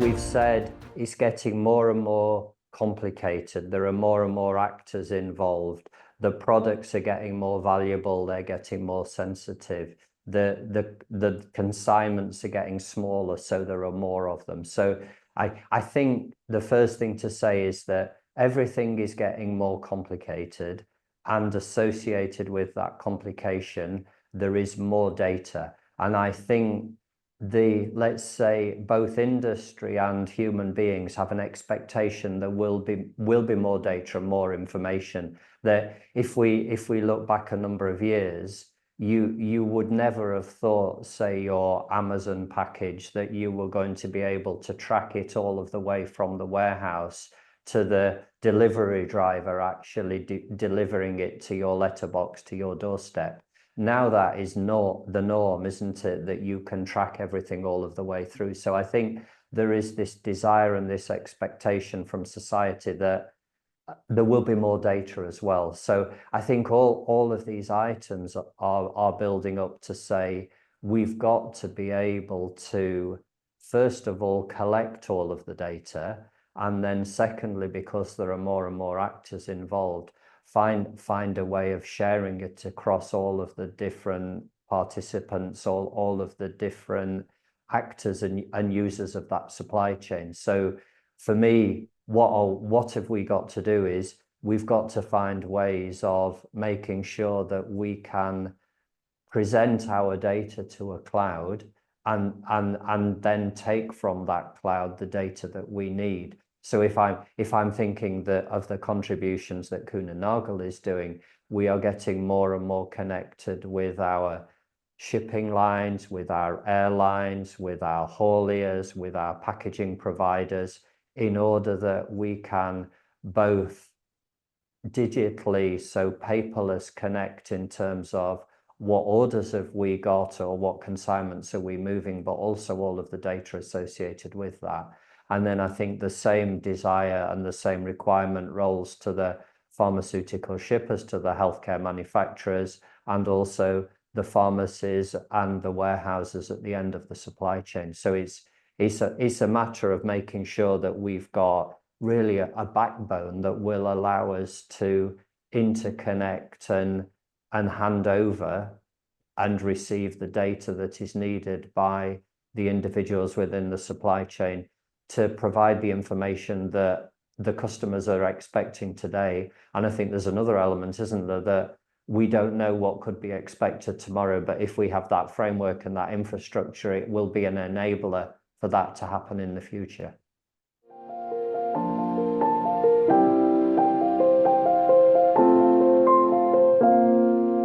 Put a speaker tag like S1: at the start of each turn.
S1: we've said it's getting more and more complicated. There are more and more actors involved. The products are getting more valuable. They're getting more sensitive. The consignments are getting smaller, so there are more of them. So I think the first thing to say is that everything is getting more complicated, and associated with that complication, there is more data. And I think let's say both industry and human beings have an expectation that will be more data and more information. That if we look back a number of years, you would never have thought, say, your Amazon package, that you were going to be able to track it all of the way from the warehouse to the delivery driver actually delivering it to your letterbox, to your doorstep. Now that is not the norm, isn't it? That you can track everything all of the way through. So I think there is this desire and this expectation from society that there will be more data as well. So I think all of these items are building up to say, we've got to be able to, first of all, collect all of the data. And then secondly, because there are more and more actors involved, find a way of sharing it across all of the different participants, all of the different actors and users of that supply chain. So for me, what have we got to do is we've got to find ways of making sure that we can present our data to a cloud and then take from that cloud the data that we need. So if I'm thinking of the contributions that Kuehne+Nagel is doing, we are getting more and more connected with our shipping lines, with our airlines, with our hauliers, with our packaging providers, in order that we can both digitally, so paperless, connect in terms of what orders have we got or what consignments are we moving, but also all of the data associated with that. And then I think the same desire and the same requirement rolls to the pharmaceutical shippers, to the healthcare manufacturers, and also the pharmacies and the warehouses at the end of the supply chain. So it's a matter of making sure that we've got really a backbone that will allow us to interconnect and hand over and receive the data that is needed by the individuals within the supply chain to provide the information that the customers are expecting today. And I think there's another element, isn't there, that we don't know what could be expected tomorrow, but if we have that framework and that infrastructure, it will be an enabler for that to happen in the future.